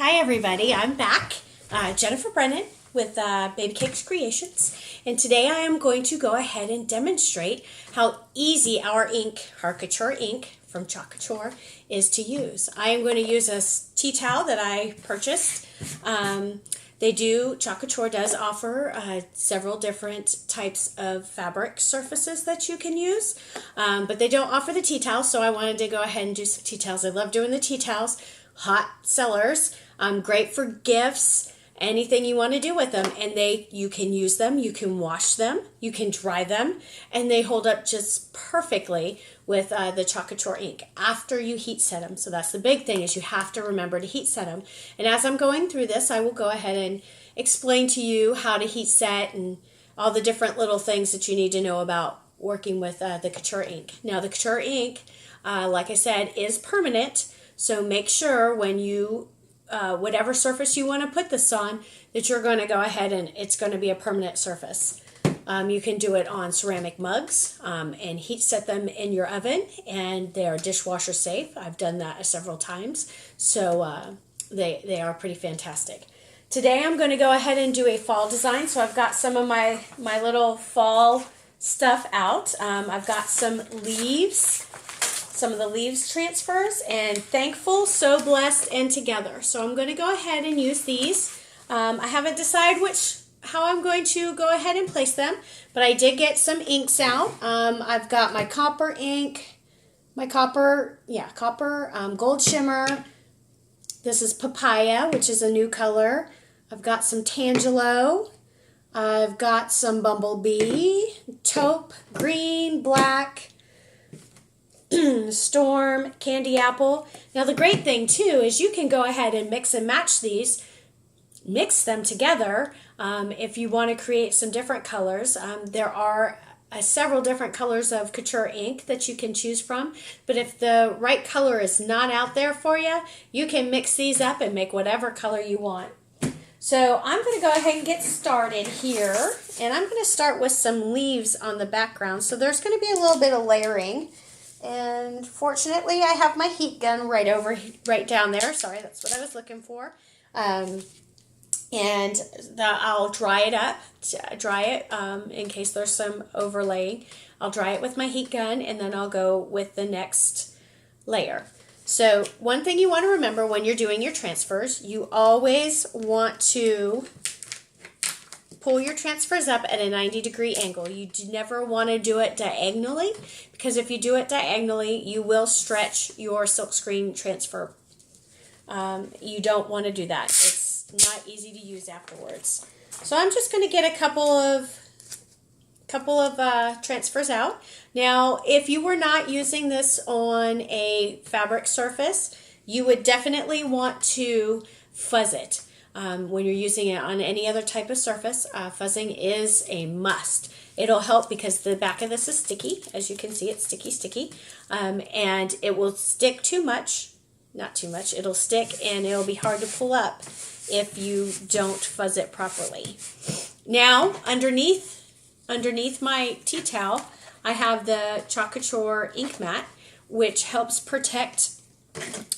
Hi everybody, I'm back, Jennifer Brennan with Baby Cakes Creations, and today I am going to go ahead and demonstrate how easy our ink, Chalk Couture Ink from Chalk Couture, is to use. I am going to use a tea towel that I purchased. Chalk Couture does offer several different types of fabric surfaces that you can use, but they don't offer the tea towels, so I wanted to go ahead and do some tea towels. I love doing the tea towels. Hot sellers, great for gifts, anything you want to do with them, and you can use them, you can wash them, you can dry them, and they hold up just perfectly with the Chalk Couture ink after you heat set them. So that's the big thing, is you have to remember to heat set them. And as I'm going through this, I will go ahead and explain to you how to heat set and all the different little things that you need to know about working with the Couture ink. Now the Couture ink, like I said, is permanent. So make sure when you, whatever surface you want to put this on, that you're going to go ahead and it's going to be a permanent surface. You can do it on ceramic mugs and heat set them in your oven, and they are dishwasher safe. I've done that several times, so they are pretty fantastic. Today I'm going to go ahead and do a fall design, so I've got some of my little fall stuff out. I've got some leaves. Some of the leaves transfers, and thankful, so blessed, and together. So I'm going to go ahead and use these. I haven't decided how I'm going to go ahead and place them, but I did get some inks out. I've got my copper ink, copper gold shimmer. This is papaya, which is a new color. I've got some tangelo. I've got some bumblebee, taupe, green, black, storm, candy apple. Now the great thing too is you can go ahead and mix and match these, mix them together if you want to create some different colors. There are several different colors of Couture ink that you can choose from, but if the right color is not out there for you, you can mix these up and make whatever color you want. So I'm going to go ahead and get started here, and I'm going to start with some leaves on the background. So there's going to be a little bit of layering. And fortunately, I have my heat gun right down there. Sorry, that's what I was looking for. And I'll dry it in case there's some overlaying. I'll dry it with my heat gun, and then I'll go with the next layer. So one thing you want to remember when you're doing your transfers, you always want to pull your transfers up at a 90-degree angle. You never want to do it diagonally, because if you do it diagonally, you will stretch your silkscreen transfer. You don't want to do that. It's not easy to use afterwards. So I'm just going to get a couple of transfers out. Now, if you were not using this on a fabric surface, you would definitely want to fuzz it. When you're using it on any other type of surface, fuzzing is a must. It'll help because the back of this is sticky. As you can see, it's sticky, and it will stick too much, not too much, it'll stick and it'll be hard to pull up if you don't fuzz it properly. Now, underneath my tea towel, I have the Chalk Couture ink mat, which helps protect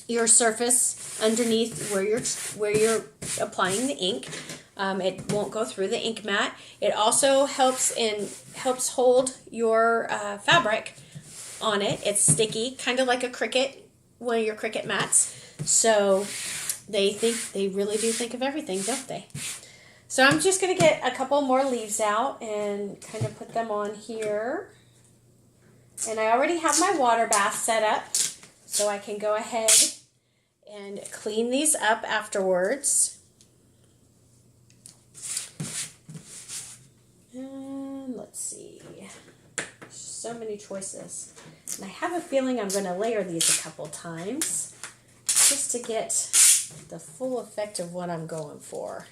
your surface underneath where you're applying the ink. It won't go through the ink mat. It also helps hold your fabric on it. It's sticky, kind of like a Cricut, one of your Cricut mats. So they really do think of everything, don't they? So I'm just going to get a couple more leaves out and kind of put them on here. And I already have my water bath set up, so I can go ahead and clean these up afterwards. And let's see. So many choices. And I have a feeling I'm going to layer these a couple times just to get the full effect of what I'm going for,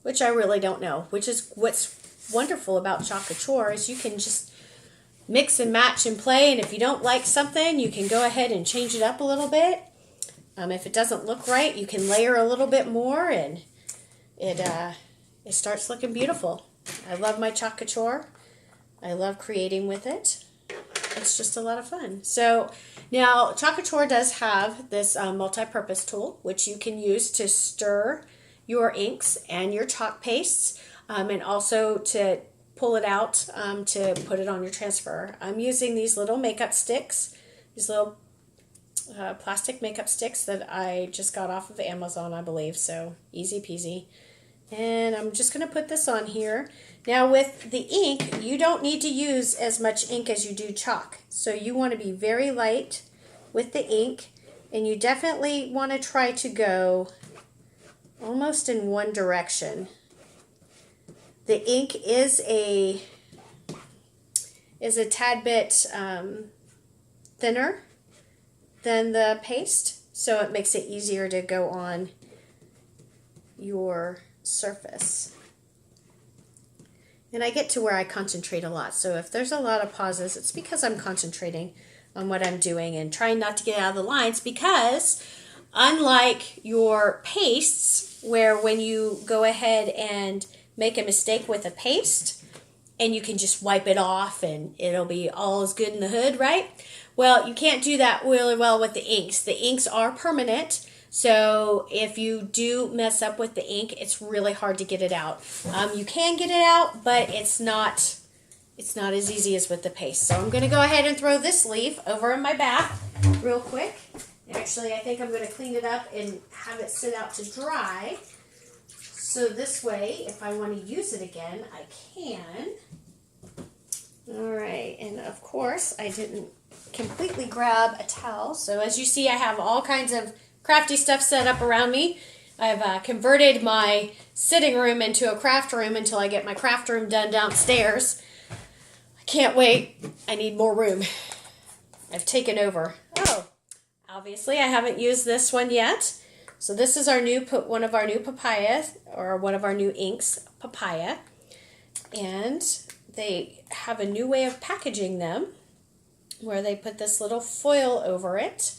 which I really don't know, which is what's wonderful about Chalk Couture, is you can just mix and match and play, and if you don't like something, you can go ahead and change it up a little bit. If it doesn't look right, you can layer a little bit more, and it starts looking beautiful. I love my Chalk Couture. I love creating with it. it's just a lot of fun. So now Chalk Couture does have this multi-purpose tool, which you can use to stir your inks and your chalk pastes, and also to pull it out to put it on your transfer. I'm using these little makeup sticks, these little plastic makeup sticks that I just got off of Amazon, I believe, so easy peasy. And I'm just going to put this on here. Now with the ink, you don't need to use as much ink as you do chalk. So you want to be very light with the ink, and you definitely want to try to go almost in one direction. The ink is a tad bit thinner than the paste, so it makes it easier to go on your surface. And I get to where I concentrate a lot, so if there's a lot of pauses, it's because I'm concentrating on what I'm doing and trying not to get out of the lines, because unlike your pastes, where when you go ahead and make a mistake with a paste and you can just wipe it off and it'll be all as good in the hood, right? Well, you can't do that really well with the inks. The inks are permanent, so if you do mess up with the ink, it's really hard to get it out. You can get it out, but it's not as easy as with the paste. So I'm going to go ahead and throw this leaf over in my bath real quick. Actually, I think I'm going to clean it up and have it sit out to dry. So this way, if I want to use it again, I can. All right, and of course, I didn't completely grab a towel. So as you see, I have all kinds of crafty stuff set up around me. I've converted my sitting room into a craft room until I get my craft room done downstairs. I can't wait. I need more room. I've taken over. Oh, obviously, I haven't used this one yet. So this is our one of our new papayas, or one of our new inks, papaya. And they have a new way of packaging them, where they put this little foil over it.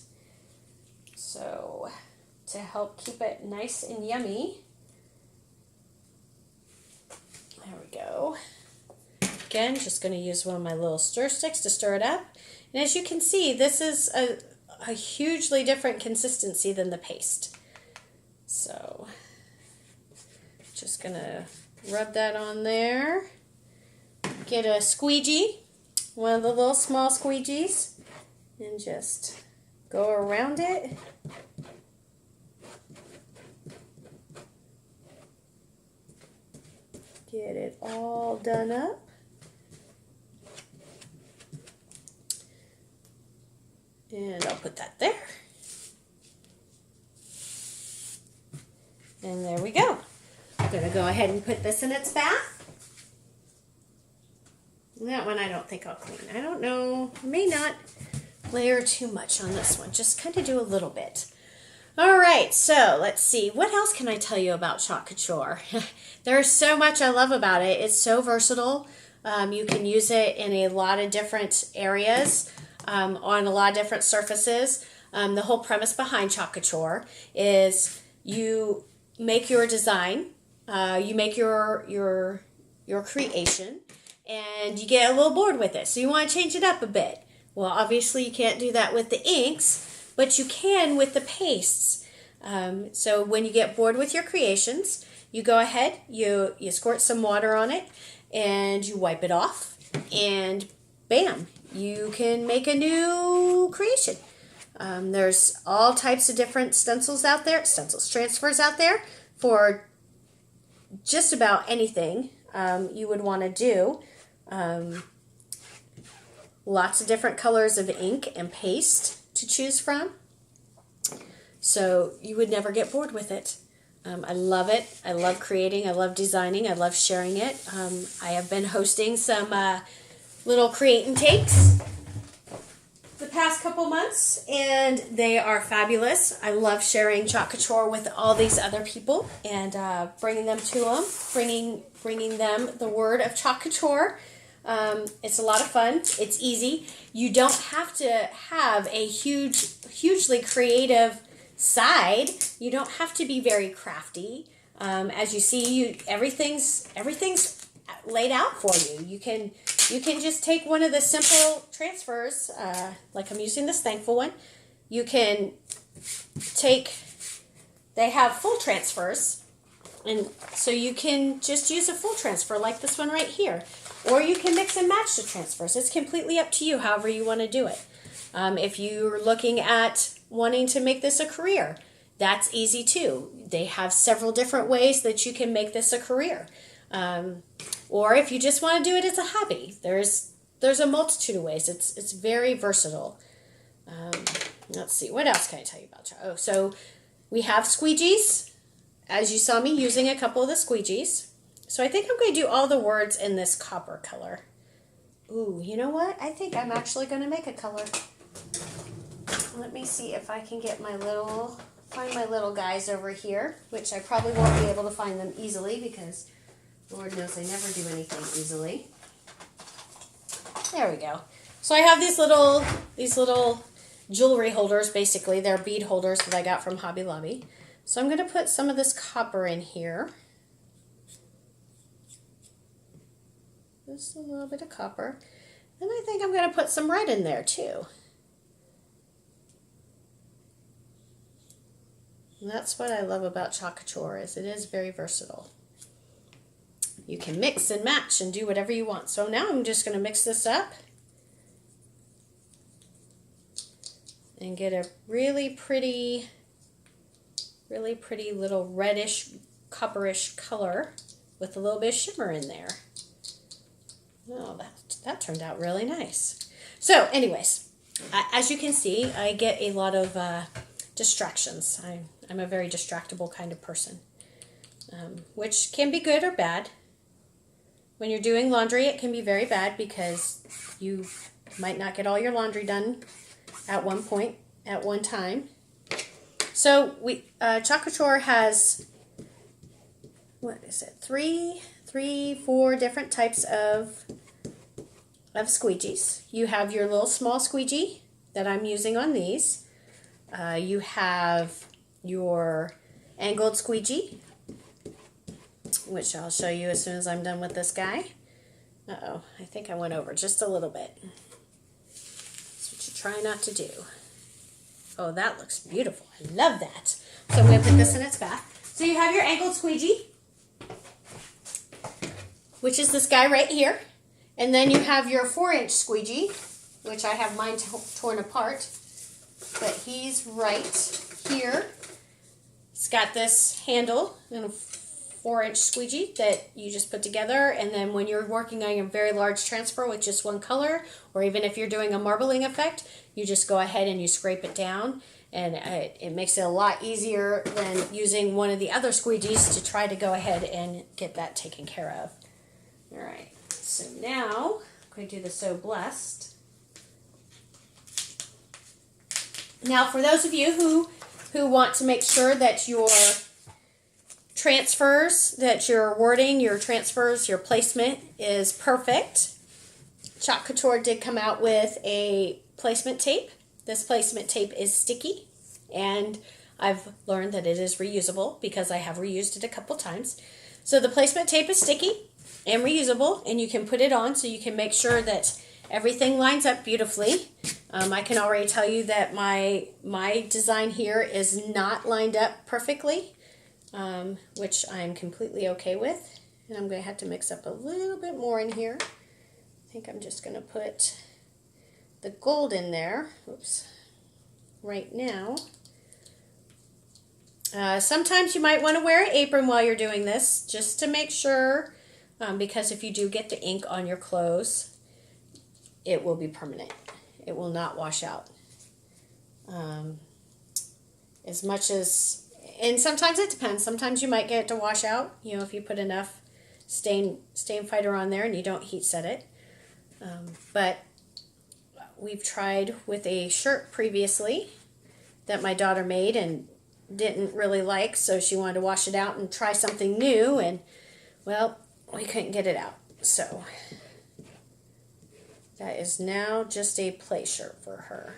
So to help keep it nice and yummy. There we go. Again, just going to use one of my little stir sticks to stir it up. And as you can see, this is a hugely different consistency than the paste. So just going to rub that on there. Get a squeegee, one of the little small squeegees, and just go around it. Get it all done up. And I'll put that there. And there we go. I'm going to go ahead and put this in its bath. That one I don't think I'll clean. I don't know. I may not layer too much on this one. Just kind of do a little bit. All right, so let's see. What else can I tell you about Chalk Couture? There's so much I love about it. It's so versatile. You can use it in a lot of different areas, on a lot of different surfaces. The whole premise behind Chalk Couture is you make your design, you make your creation, and you get a little bored with it. So you want to change it up a bit. Well, obviously you can't do that with the inks, but you can with the pastes. So when you get bored with your creations, you go ahead, you squirt some water on it, and you wipe it off, and bam, you can make a new creation. There's all types of different stencils out there, transfers out there for just about anything you would want to do. Lots of different colors of ink and paste to choose from. So you would never get bored with it. I love it. I love creating. I love designing. I love sharing it. I have been hosting some little create and takes the past couple months, and they are fabulous. I love sharing Chalk Couture with all these other people and bringing them to them, bringing them the word of Chalk Couture. It's a lot of fun. It's easy. You don't have to have a hugely creative side. You don't have to be very crafty. As you see, everything's laid out for you. You can just take one of the simple transfers, like I'm using this Thankful one. You can take, they have full transfers, and so you can just use a full transfer like this one right here. Or you can mix and match the transfers. It's completely up to you, however you want to do it. If you're looking at wanting to make this a career, that's easy too. They have several different ways that you can make this a career. Or if you just want to do it as a hobby, there's a multitude of ways. It's very versatile. Let's see, what else can I tell you about? Oh, so we have squeegees, as you saw me using a couple of the squeegees. So I think I'm going to do all the words in this copper color. Ooh, you know what? I think I'm actually going to make a color. Let me see if I can get find my little guys over here, which I probably won't be able to find them easily because Lord knows I never do anything easily. There we go. So I have these little jewelry holders, basically. They're bead holders that I got from Hobby Lobby. So I'm going to put some of this copper in here. Just a little bit of copper. And I think I'm going to put some red in there too. And that's what I love about Chalk Couture, is it is very versatile. You can mix and match and do whatever you want. So now I'm just going to mix this up and get a really pretty little reddish, copperish color with a little bit of shimmer in there. Oh, that turned out really nice. So anyways, as you can see, I get a lot of distractions. I'm a very distractible kind of person, which can be good or bad. When you're doing laundry, it can be very bad because you might not get all your laundry done at one point, at one time. So Chalk Couture has, what is it, four different types of squeegees. You have your little small squeegee that I'm using on these. You have your angled squeegee, which I'll show you as soon as I'm done with this guy. Uh-oh, I think I went over just a little bit. That's what you try not to do. Oh, that looks beautiful. I love that. So I'm going to put this in its bath. So you have your angled squeegee, which is this guy right here. And then you have your 4-inch squeegee, which I have mine torn apart. But he's right here. It's got this handle and a 4-inch squeegee that you just put together, and then when you're working on a very large transfer with just one color, or even if you're doing a marbling effect, you just go ahead and you scrape it down, and it makes it a lot easier than using one of the other squeegees to try to go ahead and get that taken care of. Alright, so now I'm going to do the So Blessed. Now for those of you who want to make sure that your transfers, that your wording, your transfers, your placement is perfect, Chalk Couture did come out with a placement tape. This placement tape is sticky, and I've learned that it is reusable because I have reused it a couple times. So the placement tape is sticky and reusable, and you can put it on so you can make sure that everything lines up beautifully. I can already tell you that my design here is not lined up perfectly, which I'm completely okay with. And I'm going to have to mix up a little bit more in here. I think I'm just going to put the gold in there. Oops. Right now. Sometimes you might want to wear an apron while you're doing this, just to make sure, because if you do get the ink on your clothes, it will be permanent. It will not wash out. As much as, and sometimes it depends. Sometimes you might get it to wash out, you know, if you put enough stain fighter on there and you don't heat set it. But we've tried with a shirt previously that my daughter made and didn't really like, so she wanted to wash it out and try something new, and well, we couldn't get it out. So that is now just a play shirt for her.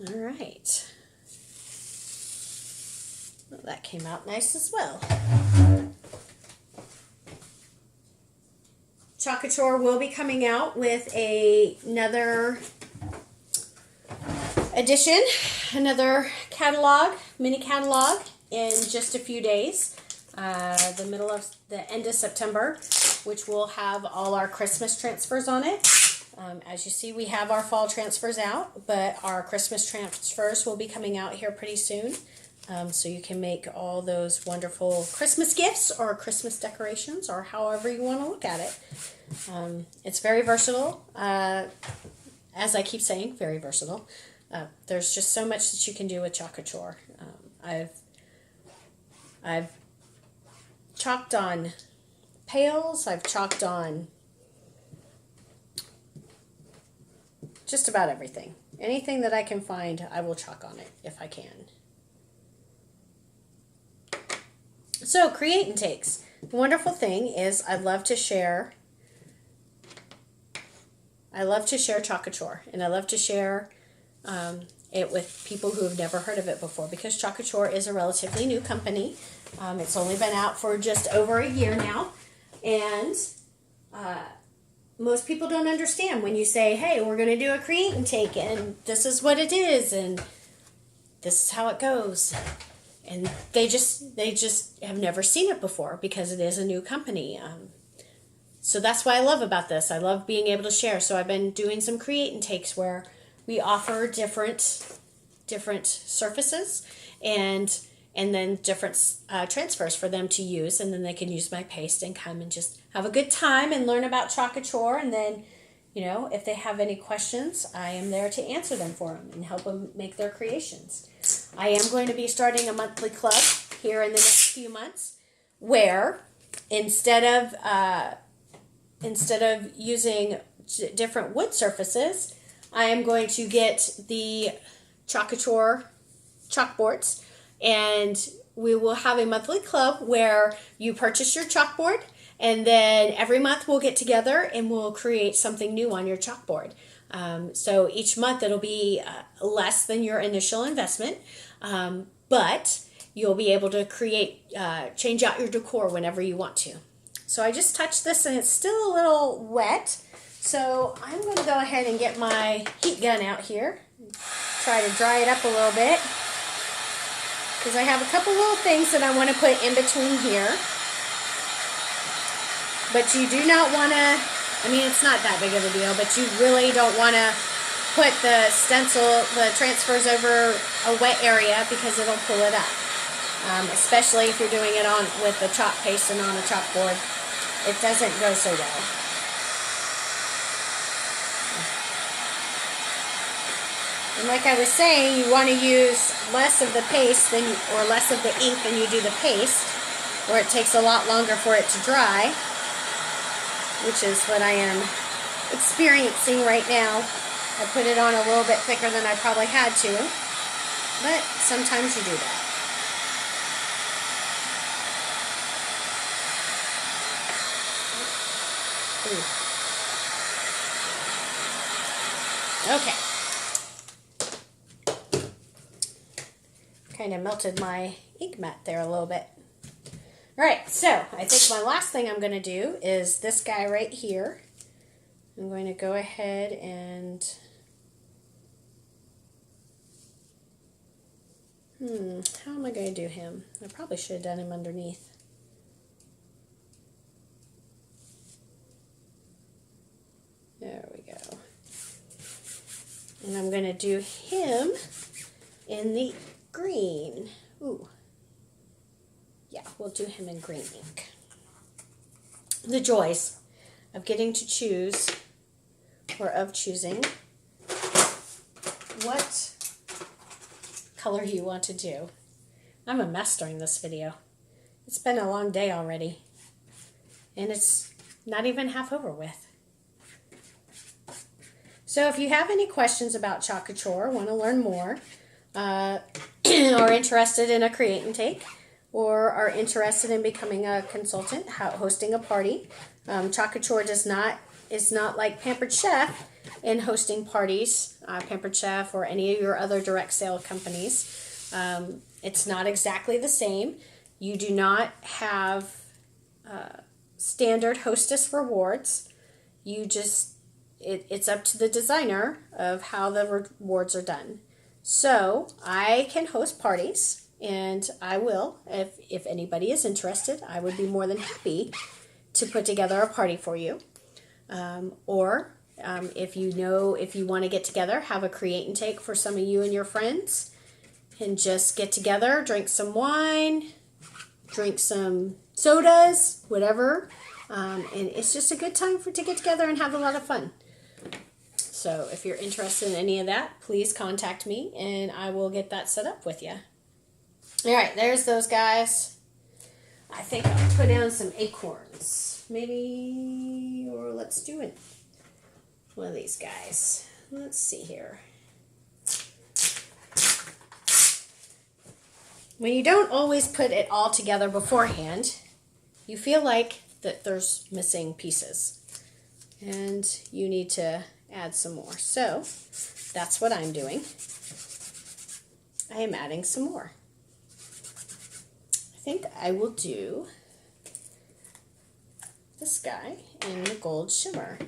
All right. Well, that came out nice as well. Chalk Couture will be coming out with another edition, another catalog, mini catalog in just a few days. The end of September, which will have all our Christmas transfers on it. As you see, we have our fall transfers out, but our Christmas transfers will be coming out here pretty soon. So you can make all those wonderful Christmas gifts or Christmas decorations or however you want to look at it. It's very versatile. As I keep saying, very versatile. There's just so much that you can do with Chalk Couture. I've chalked on pails. I've chalked on just about everything. Anything that I can find, I will chalk on it if I can. So, create and takes. The wonderful thing is I love to share Chalk Couture, and I love to share it with people who have never heard of it before, because Chalk Couture is a relatively new company. It's only been out for just over a year now, and most people don't understand when you say, hey, we're going to do a create and take, and this is what it is, and this is how it goes. And they just have never seen it before because it is a new company. So that's what I love about this. I love being able to share. So I've been doing some create and takes where we offer different surfaces and then different transfers for them to use, and then they can use my paste and come and just have a good time and learn about Chalk Couture. And then, you know, if they have any questions, I am there to answer them for them and help them make their creations. I am going to be starting a monthly club here in the next few months, where instead of using different wood surfaces, I am going to get the Chalk Couture chalkboards, and we will have a monthly club where you purchase your chalkboard, and then every month we'll get together and we'll create something new on your chalkboard. So each month it'll be less than your initial investment, but you'll be able to change out your decor whenever you want to. So I just touched this and it's still a little wet, so I'm going to go ahead and get my heat gun out here, try to dry it up a little bit, because I have a couple little things that I want to put in between here. But you do not want to, I mean, it's not that big of a deal, but you really don't want to put the transfers over a wet area, because it'll pull it up. Especially if you're doing it with the chalk paste and on a chalkboard. It doesn't go so well. And like I was saying, you want to use less of the paste or less of the ink than you do the paste, or it takes a lot longer for it to dry, which is what I am experiencing right now. I put it on a little bit thicker than I probably had to, but sometimes you do that. Ooh. Okay. Kind of melted my ink mat there a little bit. Alright, so I think my last thing I'm going to do is this guy right here. I'm going to go ahead and how am I going to do him? I probably should have done him underneath. There we go. And I'm going to do him in the green. Ooh. Yeah, we'll do him in green ink. The joys of getting to choose, or of choosing, what color you want to do. I'm a mess during this video. It's been a long day already, and it's not even half over with. So if you have any questions about Chalk Couture, want to learn more, or interested in a create and take, or are interested in becoming a consultant, hosting a party, Chalk Couture is not like Pampered Chef in hosting parties, Pampered Chef or any of your other direct sale companies. It's not exactly the same. You do not have standard hostess rewards. you just, it's up to the designer of how the rewards are done. So I can host parties, and I will, if anybody is interested, I would be more than happy to put together a party for you. If you want to get together, have a create and take for some of you and your friends, and just get together, drink some wine, drink some sodas, whatever. And it's just a good time to get together and have a lot of fun. So if you're interested in any of that, please contact me and I will get that set up with you. All right, there's those guys. I think I'll put down some acorns. Maybe, or let's do it. One of these guys. Let's see here. When you don't always put it all together beforehand, you feel like that there's missing pieces. And you need to add some more. So that's what I'm doing. I am adding some more. I think I will do this guy in the gold shimmer.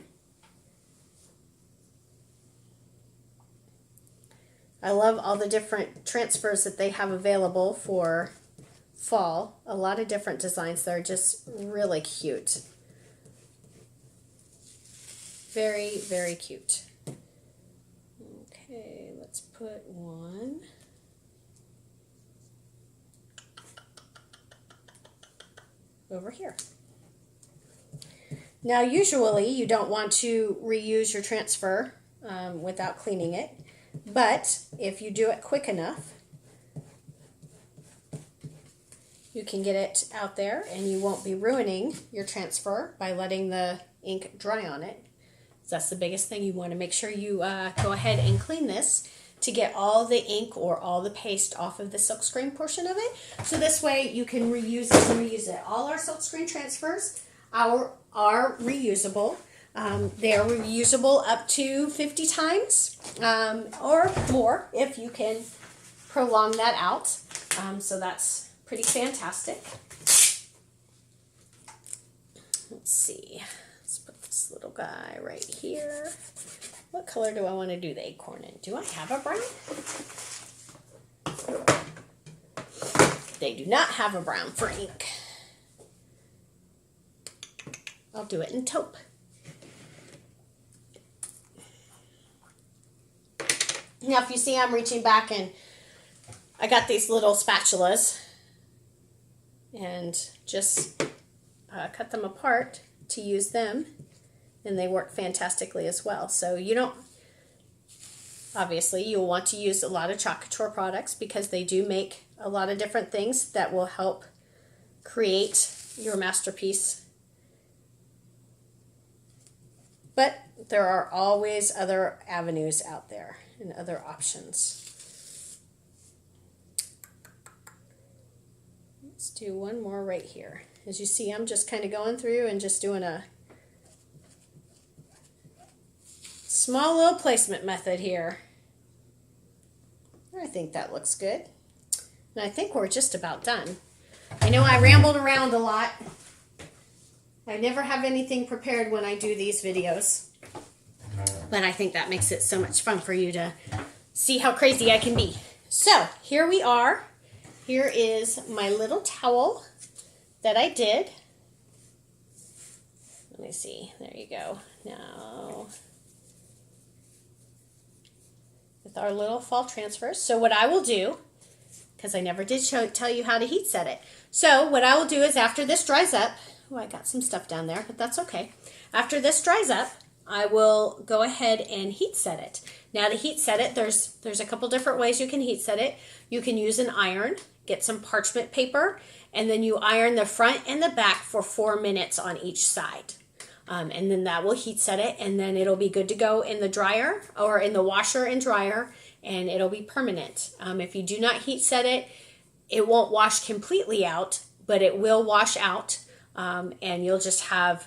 I love all the different transfers that they have available for fall. A lot of different designs that are just really cute. Very, very cute. Okay, let's put one. Over here. Now, usually you don't want to reuse your transfer without cleaning it, but if you do it quick enough, you can get it out there and you won't be ruining your transfer by letting the ink dry on it. So that's the biggest thing. You want to make sure you go ahead and clean this to get all the ink or all the paste off of the silkscreen portion of it. So this way you can reuse it and reuse it. All our silkscreen transfers are reusable. They are reusable up to 50 times or more if you can prolong that out. So that's pretty fantastic. Let's see. Let's put this little guy right here. What color do I want to do the acorn in? Do I have a brown? They do not have a brown for ink. I'll do it in taupe. Now if you see I'm reaching back and I got these little spatulas and just cut them apart to use them, and they work fantastically as well. So you don't, obviously you'll want to use a lot of Chalk Couture products because they do make a lot of different things that will help create your masterpiece. But there are always other avenues out there and other options. Let's do one more right here. As you see, I'm just kind of going through and just doing a small little placement method here. I think that looks good. And I think we're just about done. I know I rambled around a lot. I never have anything prepared when I do these videos. But I think that makes it so much fun for you to see how crazy I can be. So, here we are. Here is my little towel that I did. Let me see. There you go. Now, with our little fall transfers. So what I will do, because I never did tell you how to heat set it. So what I will do is after this dries up, oh, I got some stuff down there, but that's okay. After this dries up, I will go ahead and heat set it. Now to heat set it, there's a couple different ways you can heat set it. You can use an iron, get some parchment paper, and then you iron the front and the back for 4 minutes on each side. And then that will heat set it, and then it'll be good to go in the dryer or in the washer and dryer, and it'll be permanent. If you do not heat set it, it won't wash completely out, but it will wash out, and you'll just have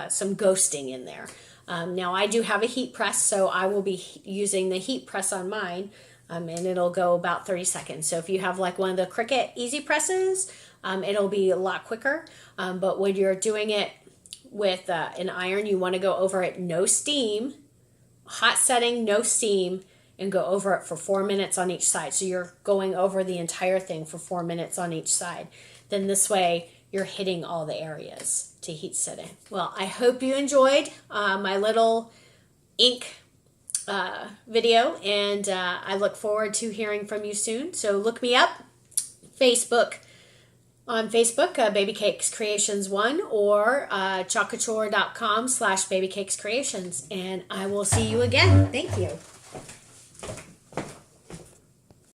some ghosting in there. Now I do have a heat press, so I will be using the heat press on mine, and it'll go about 30 seconds. So if you have like one of the Cricut easy presses, it'll be a lot quicker. But when you're doing it with an iron, you want to go over it no steam, hot setting, no steam, and go over it for 4 minutes on each side. So you're going over the entire thing for 4 minutes on each side. Then this way you're hitting all the areas to heat set in. Well, I hope you enjoyed my little ink video, and I look forward to hearing from you soon. So look me up, on Facebook, Baby Cakes Creations 1, or chalkcouture.com/babycakescreations. And I will see you again. Thank you.